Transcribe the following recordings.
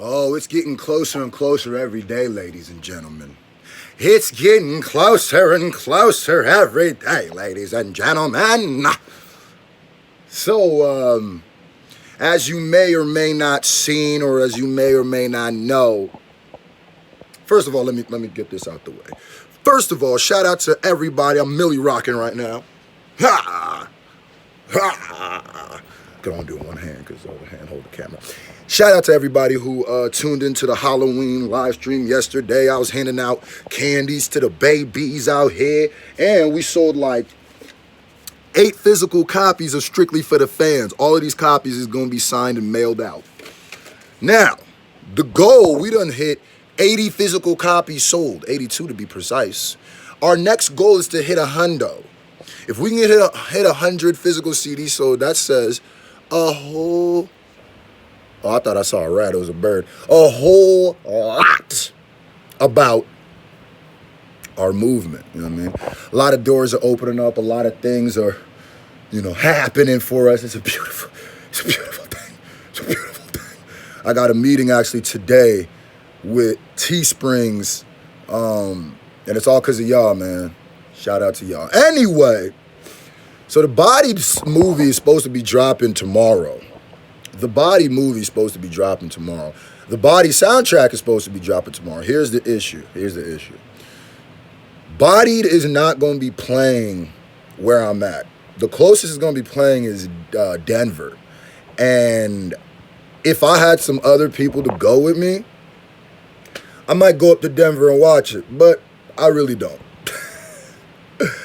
Oh, it's getting closer and closer every day, ladies and gentlemen. It's getting closer and closer every day, ladies and gentlemen. So, as you may or may not seen, or as you may or may not know, first of all, let me get this out the way. First of all, shout out to everybody. I'm Millie rocking right now. Ha! Ha! Can only do it in one hand because the other hand hold the camera. Shout out to everybody who tuned into the Halloween live stream yesterday. I was handing out candies to the babies out here, and we sold like 8 physical copies of Strictly for the Fans. All of these copies is going to be signed and mailed out. Now, the goal, we done hit 80 physical copies sold, 82 to be precise. Our next goal is to hit a hundo. If we can hit 100 physical CDs sold, that says a whole, oh, I thought I saw a rat, it was a bird, a whole lot about our movement, you know what I mean? A lot of doors are opening up, a lot of things are, happening for us. It's a beautiful thing. It's a beautiful thing. I got a meeting actually today with Teesprings, and it's all because of y'all, man. Shout out to y'all. Anyway, so the Bodied movie is supposed to be dropping tomorrow. The Bodied movie is supposed to be dropping tomorrow. The Bodied soundtrack is supposed to be dropping tomorrow. Here's the issue. Bodied is not going to be playing where I'm at. The closest it's going to be playing is Denver. And if I had some other people to go with me, I might go up to Denver and watch it. But I really don't.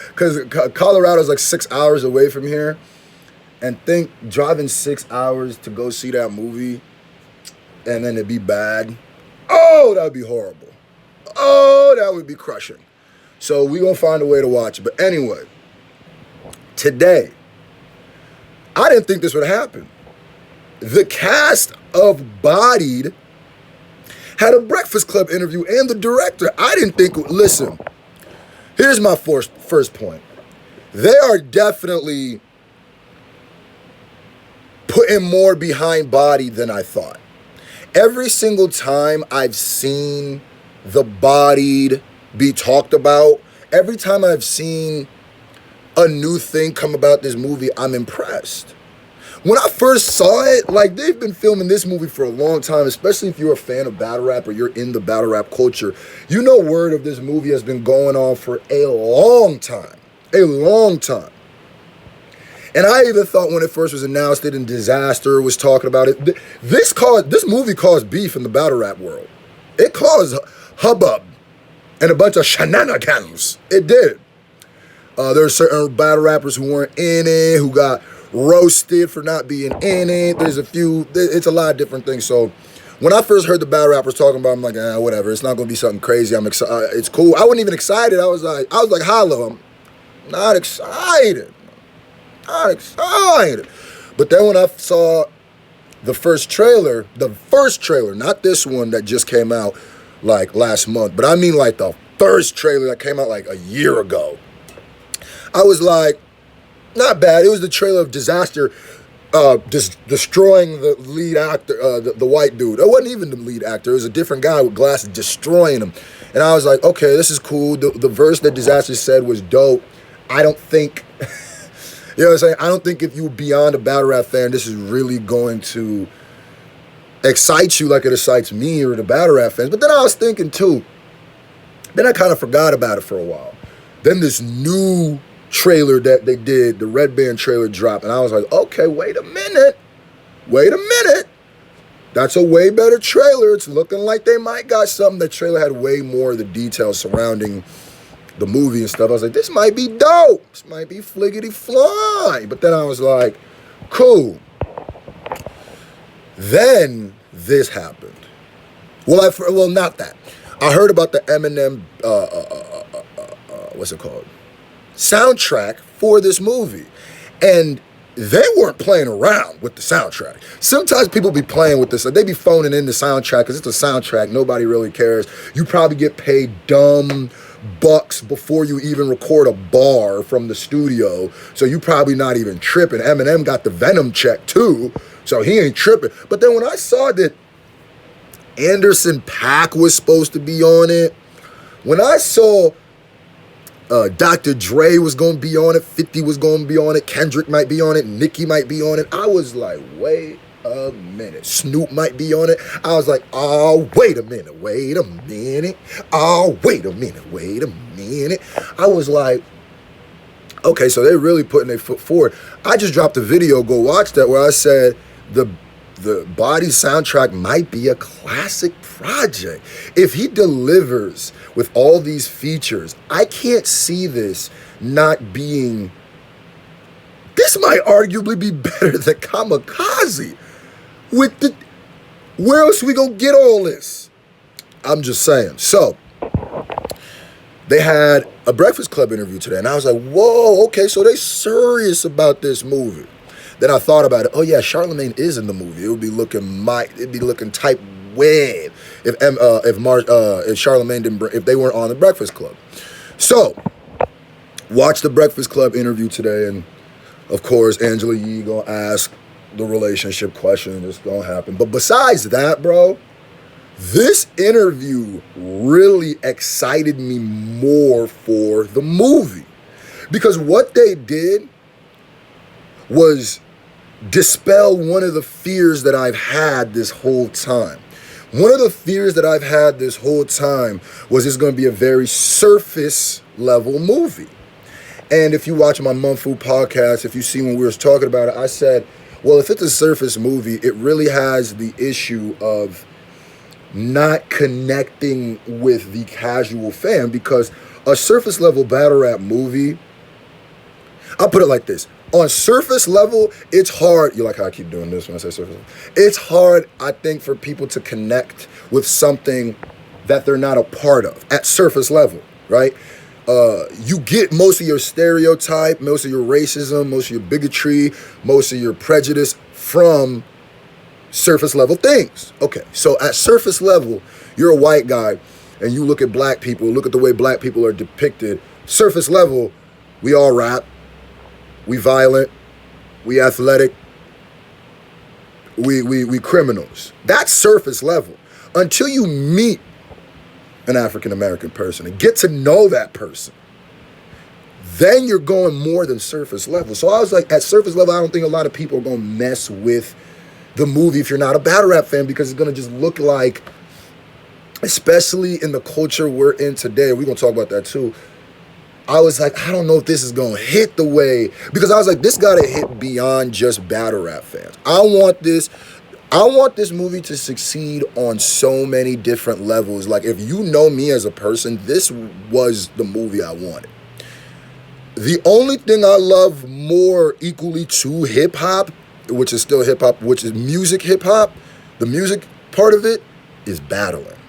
Because Colorado's like 6 hours away from here. And think driving 6 hours to go see that movie and then it'd be bad. Oh, that would be horrible. Oh, that would be crushing. So we're going to find a way to watch it. But anyway, today, I didn't think this would happen. The cast of Bodied had a Breakfast Club interview and the director. I didn't think, listen, here's my first point. They are definitely putting more behind Bodied than I thought. Every single time I've seen the Bodied be talked about, every time I've seen a new thing come about this movie, I'm impressed. When I first saw it, like, they've been filming this movie for a long time, especially if you're a fan of battle rap or you're in the battle rap culture. You know, word of this movie has been going on for a long time. A long time. And I even thought when it first was announced, it in Disaster was talking about it. This movie caused beef in the battle rap world. It caused hubbub and a bunch of shenanigans. It did. There are certain battle rappers who weren't in it, who got roasted for not being in it. It's a lot of different things. So when I first heard the battle rappers talking about it, I'm like, whatever. It's not going to be something crazy. I'm excited. It's cool. I wasn't even excited. I was like, hollow. I'm not excited. Not excited. But then when I saw the first trailer, not this one that just came out like last month, but I mean like the first trailer that came out like a year ago, I was like, not bad. It was the trailer of Disaster destroying the lead actor, the white dude. It wasn't even the lead actor. It was a different guy with glasses destroying him. And I was like, okay, this is cool. The verse that Disaster said was dope. I don't think... You know what I'm saying? I don't think if you're beyond a battle rap fan, this is really going to excite you like it excites me or the battle rap fans. But then I was thinking too, then I kind of forgot about it for a while. Then this new trailer that they did, the Red Band trailer dropped, and I was like, okay, wait a minute. That's a way better trailer. It's looking like they might got something. The trailer had way more of the details surrounding the movie and stuff. I was like, this might be dope. This might be fliggity fly. But then I was like, cool. Then this happened. Well, not that. I heard about the Eminem, what's it called? Soundtrack for this movie. And they weren't playing around with the soundtrack. Sometimes people be playing with this. Like, they be phoning in the soundtrack because it's a soundtrack. Nobody really cares. You probably get paid dumb bucks before you even record a bar from the studio, so you probably not even tripping. Eminem got the Venom check too, so he ain't tripping. But then when I saw that Anderson .Paak was supposed to be on it. When I saw Dr. Dre was going to be on it, 50 was going to be on it, Kendrick might be on it, Nicki might be on it, I was like, wait a minute. Snoop might be on it. I was like, oh, wait a minute. Oh, wait a minute. I was like, okay, so they're really putting their foot forward. I just dropped a video, go watch that, where I said the Bodied soundtrack might be a classic project. If he delivers with all these features, I can't see this not being... This might arguably be better than Kamikaze. Where else we gonna get all this? I'm just saying. So, they had a Breakfast Club interview today, and I was like, whoa, okay, so they serious about this movie. Then I thought about it. Oh yeah, Charlemagne is in the movie. It would be looking type weird if Charlemagne if they weren't on the Breakfast Club. So, watch the Breakfast Club interview today, and of course, Angela Yee gonna ask the relationship question. It's gonna happen. But besides that, bro, this interview really excited me more for the movie, because what they did was dispel one of the fears that I've had this whole time. One of the fears that I've had this whole time was it's going to be a very surface level movie. And if you watch my Mum Fu podcast, if you see when we were talking about it, I said, well, if it's a surface movie, it really has the issue of not connecting with the casual fan, because a surface level battle rap movie, I'll put it like this. On surface level, it's hard. You like how I keep doing this when I say surface level? It's hard, I think, for people to connect with something that they're not a part of at surface level, right? You get most of your stereotype, most of your racism, most of your bigotry, most of your prejudice from surface level things. Okay, so at surface level, you're a white guy and you look at black people, look at the way black people are depicted. Surface level, we all rap. We violent, we athletic, we criminals. That's surface level. Until you meet an African-American person and get to know that person, then you're going more than surface level. So I was like, at surface level, I don't think a lot of people are going to mess with the movie if you're not a battle rap fan, because it's going to just look like, especially in the culture we're in today, we're going to talk about that too, I was like, I don't know if this is going to hit the way, because I was like, this got to hit beyond just battle rap fans. I want this movie to succeed on so many different levels. Like, if you know me as a person, this was the movie I wanted. The only thing I love more equally to hip hop, which is still hip hop, which is music hip hop, the music part of it is battling.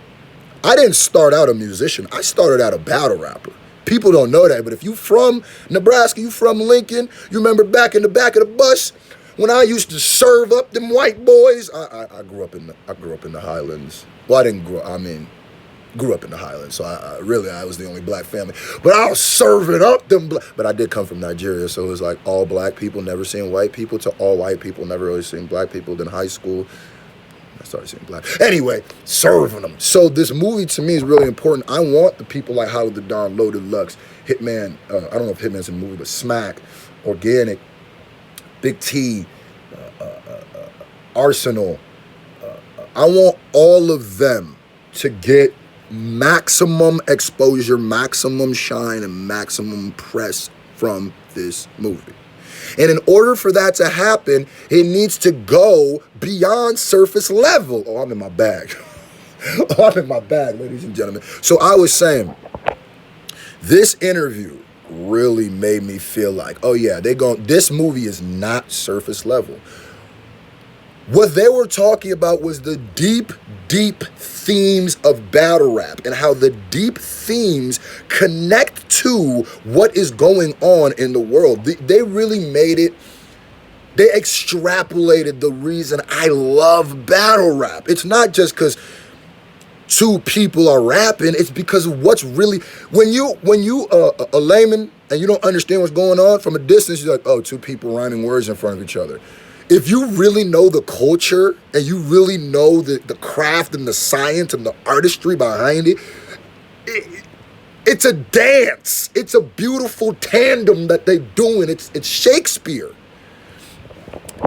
I didn't start out a musician. I started out a battle rapper. People don't know that, but if you from Nebraska, you from Lincoln, you remember back in the back of the bus when I used to serve up them white boys. I grew up in the Highlands. Well, I didn't grow. I mean, grew up in the Highlands, so I was the only black family. But I was serving up them. But I did come from Nigeria, so it was like all black people never seeing white people to all white people never really seeing black people. Then high school, I started seeing black. Anyway, serving them. So this movie to me is really important. I want the people like Hollow the Don, Loaded Lux, Hitman. I don't know if Hitman's in the movie, but Smack, Organic, Big T, Arsenal. I want all of them to get maximum exposure, maximum shine, and maximum press from this movie. And in order for that to happen, it needs to go beyond surface level. Oh, I'm in my bag. I'm in my bag, ladies and gentlemen. So I was saying, this interview really made me feel like, oh yeah, this movie is not surface level. What they were talking about was the deep, deep themes of battle rap and how the deep themes connect to what is going on in the world. They really made it, they extrapolated the reason I love battle rap. It's not just because two people are rapping, it's because of what's really, when you a layman and you don't understand what's going on from a distance, you're like, oh, two people rhyming words in front of each other. if you really know the culture and you really know the craft and the science and the artistry behind it, it's a dance. It's a beautiful tandem that they're doing. It's Shakespeare.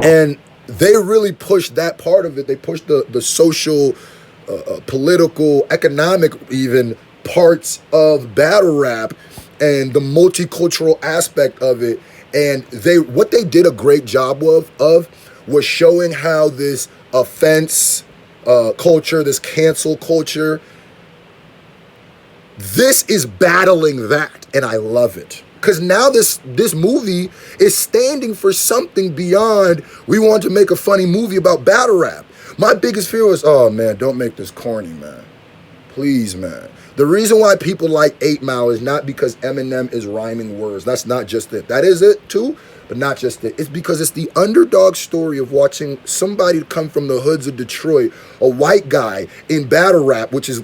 And they really pushed that part of it. They pushed the social, political, economic even parts of battle rap and the multicultural aspect of it. And what they did a great job of was showing how this offense culture, this cancel culture, this is battling that, and I love it. Because now this movie is standing for something beyond, we want to make a funny movie about battle rap. My biggest fear was, oh man, don't make this corny, man. Please, man. The reason why people like 8 Mile is not because Eminem is rhyming words. That's not just it. That is it too, but not just it. It's because it's the underdog story of watching somebody come from the hoods of Detroit, a white guy in battle rap, which is,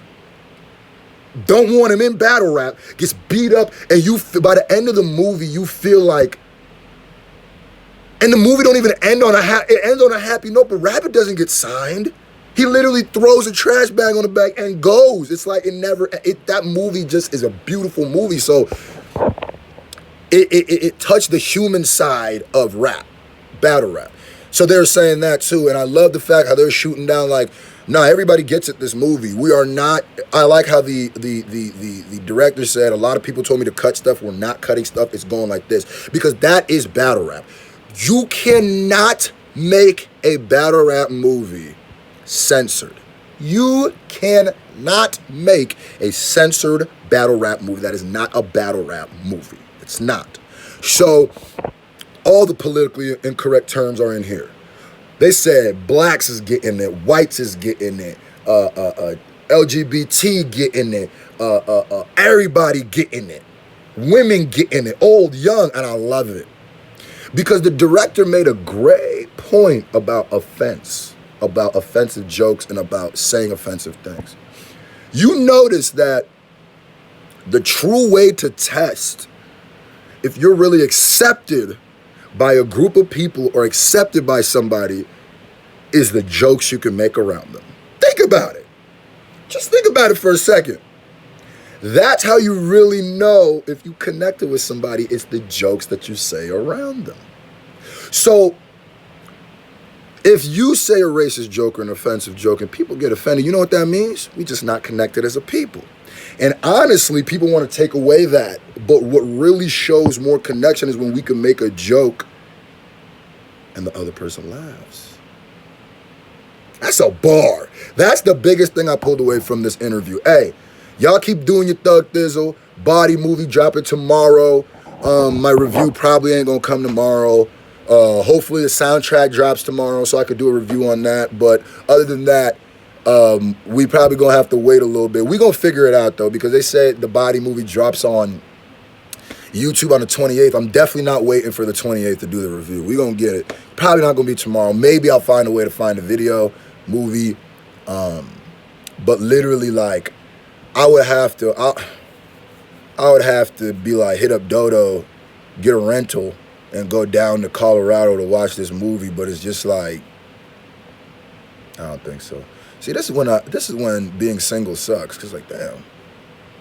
don't want him in battle rap, gets beat up, and by the end of the movie, you feel like, and the movie don't even end on it ends on a happy note, but Rabbit doesn't get signed. He literally throws a trash bag on the back and goes. It's like that movie just is a beautiful movie. So it touched the human side of rap, battle rap. So they're saying that too, and I love the fact how they're shooting down like, no, everybody gets it, this movie. We are not, I like how the director said, a lot of people told me to cut stuff. We're not cutting stuff. It's going like this. Because that is battle rap. You cannot make a battle rap movie censored. You cannot make a censored battle rap movie. That is not a battle rap movie. It's not. So, all the politically incorrect terms are in here. They said blacks is getting it, whites is getting it, LGBT getting it, everybody getting it, women getting it, old, young, and I love it. Because the director made a great point about offense, about offensive jokes, and about saying offensive things. You notice that the true way to test if you're really accepted by a group of people or accepted by somebody is the jokes you can make around them. Think about it. Just think about it for a second. That's how you really know if you connected with somebody. It's the jokes that you say around them. So if you say a racist joke or an offensive joke and people get offended, you know what that means? We just not connected as a people. And honestly, people want to take away that. But what really shows more connection is when we can make a joke and the other person laughs. That's a bar. That's the biggest thing I pulled away from this interview. Hey, y'all keep doing your Thug Thizzle. Body movie dropping tomorrow. My review probably ain't gonna come tomorrow. Hopefully the soundtrack drops tomorrow so I could do a review on that. But other than that, we probably gonna have to wait a little bit. We gonna figure it out though, because they said the Body movie drops on YouTube on the 28th. I'm definitely not waiting for the 28th to do the review. We gonna get it. Probably not gonna be tomorrow. Maybe I'll find a way to find a video, movie. But literally, like, I would have to be like, hit up Dodo, get a rental, and go down to Colorado to watch this movie. But it's just like, I don't think so. See, this is when being single sucks. Cause like, damn,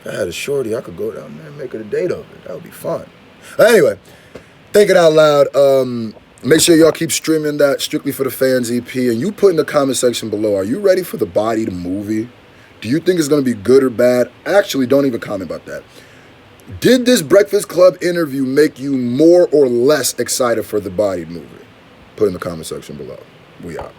if I had a shorty, I could go down there and make it a date of it. That would be fun. But anyway, thinking out loud. Make sure y'all keep streaming that Strictly for the Fans EP. And you put in the comment section below, are you ready for the Bodied movie? Do you think it's going to be good or bad? Actually, don't even comment about that. Did this Breakfast Club interview make you more or less excited for the Bodied movie? Put in the comment section below. We out.